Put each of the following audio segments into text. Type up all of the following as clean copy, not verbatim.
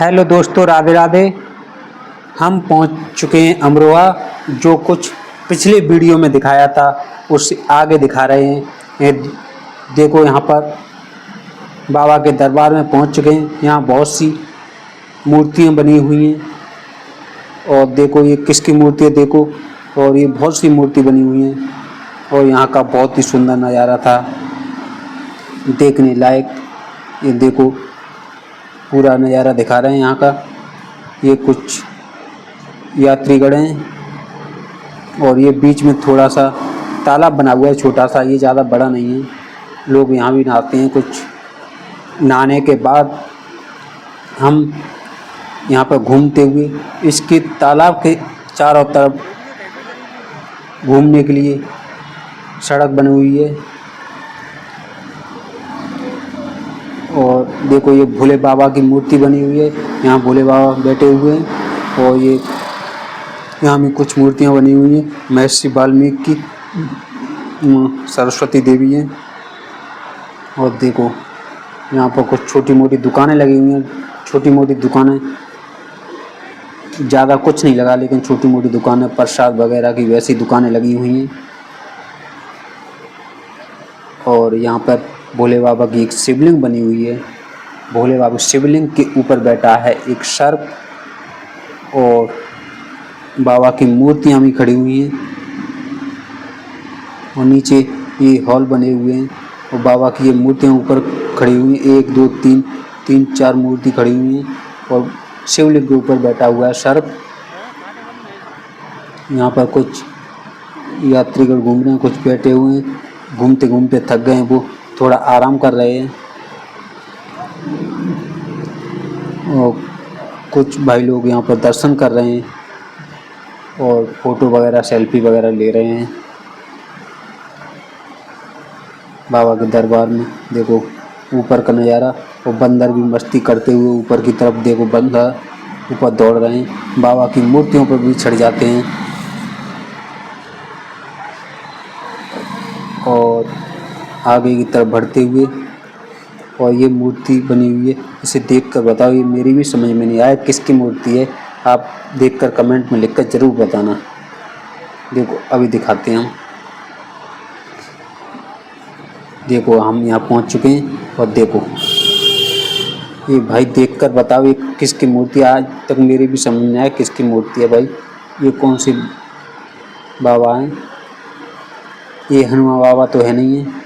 Hello दोस्तों, राधे राधे। हम पहुंच चुके हैं अमरोहा। जो कुछ पिछले वीडियो में दिखाया था उससे आगे दिखा रहे हैं। ये देखो, यहाँ पर बाबा के दरबार में पहुंच चुके हैं। यहाँ बहुत सी मूर्तियाँ बनी हुई हैं और देखो ये किसकी मूर्ति है, देखो। और ये बहुत सी मूर्ति बनी हुई हैं और यहाँ का बहुत ही सुंदर नज़ारा था, देखने लायक। ये देखो पूरा नज़ारा दिखा रहे हैं यहाँ का। ये कुछ यात्रीगण हैं और ये बीच में थोड़ा सा तालाब बना हुआ है, छोटा सा, ये ज़्यादा बड़ा नहीं है। लोग यहाँ भी नहाते हैं। कुछ नहाने के बाद हम यहाँ पर घूमते हुए, इसके तालाब के चारों तरफ घूमने के लिए सड़क बनी हुई है। और देखो ये भोले बाबा की मूर्ति बनी हुई है। यहाँ भोले बाबा बैठे हुए हैं और ये यहाँ में कुछ मूर्तियाँ बनी हुई हैं। महर्षि वाल्मीकि की, सरस्वती देवी हैं। और देखो यहाँ पर कुछ छोटी मोटी दुकानें लगी हुई हैं। छोटी मोटी दुकानें, ज़्यादा कुछ नहीं लगा, लेकिन छोटी मोटी दुकानें, प्रसाद वगैरह की वैसी दुकानें लगी हुई हैं। और यहाँ पर भोले बाबा की एक शिवलिंग बनी हुई है। भोले बाबा शिवलिंग के ऊपर बैठा है एक सर्प, और बाबा की मूर्तियाँ भी खड़ी हुई हैं। और नीचे ये हॉल बने हुए हैं और बाबा की ये मूर्तियाँ ऊपर खड़ी हुई हैं। 1 2 3 4 मूर्ति खड़ी हुई हैं और शिवलिंग के ऊपर बैठा हुआ है सर्प। यहाँ पर कुछ यात्रीगण घूम रहे हैं, कुछ बैठे हुए हैं। घूमते घूमते थक गए हैं, वो थोड़ा आराम कर रहे हैं। और कुछ भाई लोग यहाँ पर दर्शन कर रहे हैं और फ़ोटो वगैरह, सेल्फी वगैरह ले रहे हैं बाबा के दरबार में। देखो ऊपर का नज़ारा, और बंदर भी मस्ती करते हुए ऊपर की तरफ, देखो बंदर ऊपर दौड़ रहे हैं। बाबा की मूर्तियों पर भी चढ़ जाते हैं। और आगे की तरफ बढ़ते हुए, और ये मूर्ति बनी हुई है, इसे देखकर बताओ, ये मेरी भी समझ में नहीं आया किसकी मूर्ति है। आप देखकर कमेंट में लिखकर ज़रूर बताना। देखो अभी दिखाते हैं हम। देखो हम यहाँ पहुँच चुके हैं और देखो ये भाई देखकर बताओ ये किसकी मूर्ति है। आज तक मेरी भी समझ में आया किसकी मूर्ति है भाई। ये कौन सी बाबा हैं? ये हनुमान बाबा तो है नहीं है।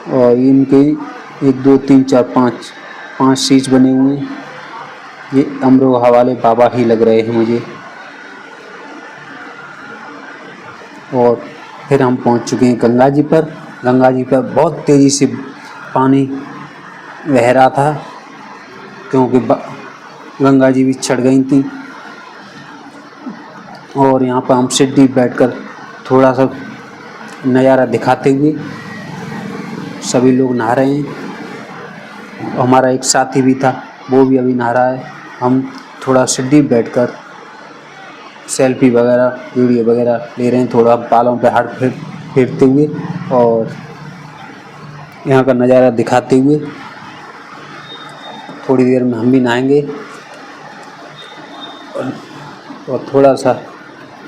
और इनके 1 2 3 4 5 शीश बने हुए हैं। ये अमरोहा वाले बाबा ही लग रहे हैं मुझे। और फिर हम पहुंच चुके हैं गंगा जी पर। गंगा जी पर बहुत तेज़ी से पानी बह रहा था, क्योंकि गंगा जी भी चढ़ गई थी। और यहाँ पर हम सीढ़ी बैठकर थोड़ा सा नज़ारा दिखाते हुए सभी लोग नहा रहे हैं। हमारा एक साथी भी था, वो भी अभी नहा रहा है। हम थोड़ा सीढ़ी बैठकर सेल्फी वगैरह, वीडियो वगैरह ले रहे हैं, थोड़ा बालों पे हाथ फेरते हुए और यहाँ का नज़ारा दिखाते हुए। थोड़ी देर में हम भी नहाएंगे। और थोड़ा सा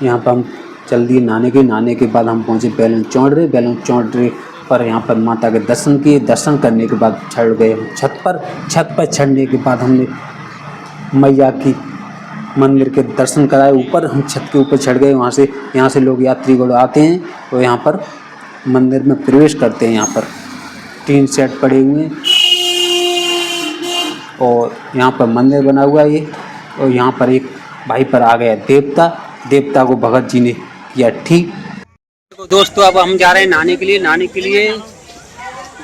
यहाँ पर हम चल दिए नहाने के बाद हम पहुँचे बेलन चौंडरे पर। यहाँ पर माता के दर्शन किए। दर्शन करने के बाद चढ़ गए हम छत पर चढ़ने के बाद हमने मैया की मंदिर के दर्शन कराए। ऊपर हम छत के ऊपर चढ़ गए। यहाँ से लोग यात्रीगण आते हैं तो यहाँ पर मंदिर में प्रवेश करते हैं। यहाँ पर 3 सेट पड़े हुए हैं और यहाँ पर मंदिर बना हुआ है ये। और यहाँ पर एक भाई पर आ गया देवता को भगत जी ने किया ठीक। तो दोस्तों अब हम जा रहे हैं नहाने के लिए।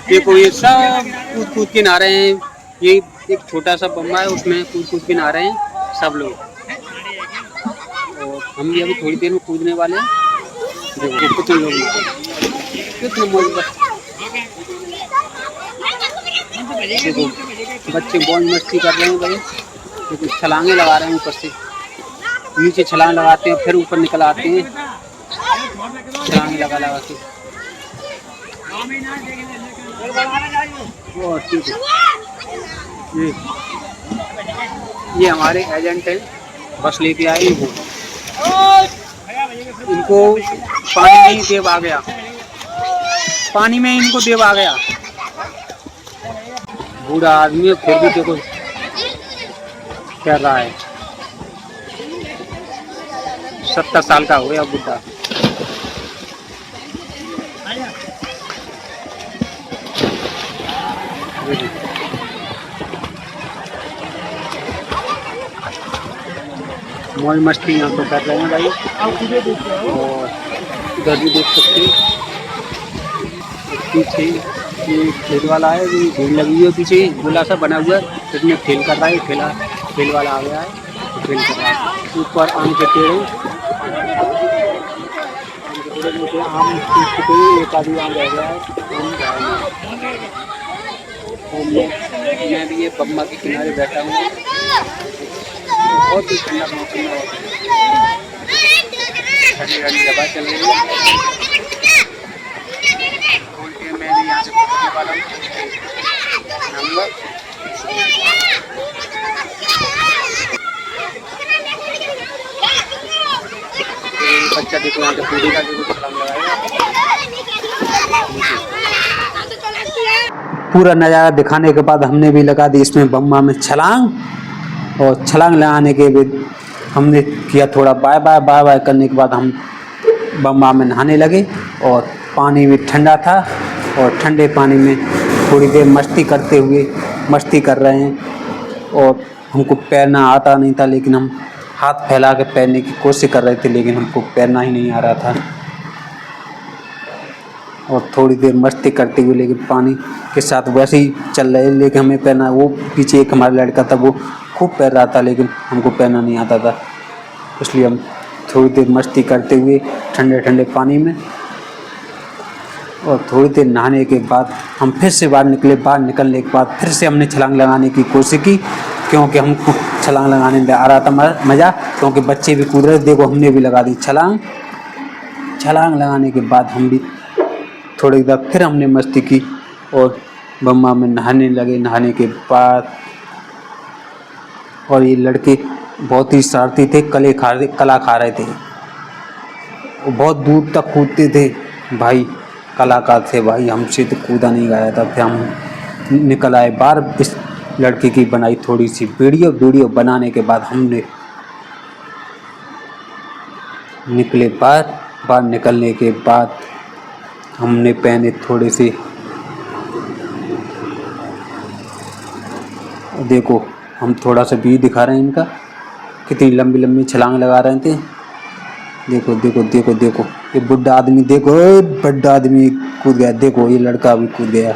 देखो ये सब कूद के नहा रहे हैं। ये एक छोटा सा बम्बा है, उसमें कूद के नहा रहे हैं सब लोग। और हम भी अभी थोड़ी देर में कूदने वाले हैं। देखो कितने लोग, कितने मौज। देखो बच्चे बहुत मस्ती कर रहे हैं भाई। देखो छलांगे लगा रहे हैं, ऊपर से नीचे छलांग लगाते हैं, फिर ऊपर निकल आते हैं छलांग लगा के। ठीक है। ये हमारे एजेंट हैं, बस लेके आए वो, इनको पानी में ही देव आ गया, पानी में इनको देव आ गया। बूढ़ा आदमी है फिर भी देखो कर रहा है, 70 साल का हो गया बुढ़ा। मौज मस्ती यहाँ तो कर रहे हैं भाई, और इधर भी देख सकते हैं पीछे ये खेल वाला है, भीड़ लगी है पीछे गोला सा बना हुआ है, इसमें खेल कर रहा है, खेल वाला आ गया है तो खेल कर रहा है। ऊपर आम के पेड़ आम एक आदमी आम रह गया है। मैं भी ये पम्मा के किनारे बैठा हूँ, बहुत ही ठंडा मौसम है, ठंडी ठंडी हवा चल रही है। मैं भी यहाँ से पहुँचने वाला हूँ। बच्चा देखो यहाँ पे पूरी का जो छलांग लगाएगा। पूरा नज़ारा दिखाने के बाद हमने भी लगा दी इसमें बम्मा में छलांग, और छलांग लगाने के बाद हमने किया थोड़ा बाय बाय बाय बाय करने के बाद हम बम्मा में नहाने लगे, और पानी भी ठंडा था, और ठंडे पानी में थोड़ी देर मस्ती करते हुए मस्ती कर रहे हैं। और हमको तैरना आता नहीं था, लेकिन हम हाथ फैला के तैरने की कोशिश कर रहे थे, लेकिन हमको तैरना ही नहीं आ रहा था। और थोड़ी देर मस्ती करते हुए लेकिन पानी के साथ वैसे ही चल रहे, लेकिन हमें तैरना, वो पीछे एक हमारा लड़का था वो खूब तैर रहा था, लेकिन हमको तैरना नहीं आता था, इसलिए हम थोड़ी देर मस्ती करते हुए ठंडे ठंडे पानी में, और थोड़ी देर नहाने के बाद हम फिर से बाहर निकले। बाहर निकलने के बाद फिर से हमने छलांग लगाने की कोशिश की, क्योंकि हमको छलांग लगाने में आ रहा था मज़ा, क्योंकि बच्चे भी कूद रहे थे। देखो हमने भी लगा दी छलांग। छलांग लगाने के बाद हम भी थोड़ी देर फिर हमने मस्ती की और बम्मा में नहाने लगे। नहाने के बाद और ये लड़के बहुत ही शरारती थे, कला खा रहे थे, वो बहुत दूर तक कूदते थे भाई, कलाकार थे भाई, हमसे तो कूदा नहीं गया था। फिर हम निकल आए बाहर, इस लड़के की बनाई थोड़ी सी वीडियो बनाने के बाद हमने निकले बाहर निकलने के बाद हमने पहने थोड़े से, देखो हम थोड़ा सा भी दिखा रहे हैं इनका, कितनी लंबी लंबी छलांग लगा रहे थे। देखो देखो देखो देखो ये बुढ़ा आदमी, देखो बुढ़ा आदमी कूद गया, देखो ये लड़का भी कूद गया।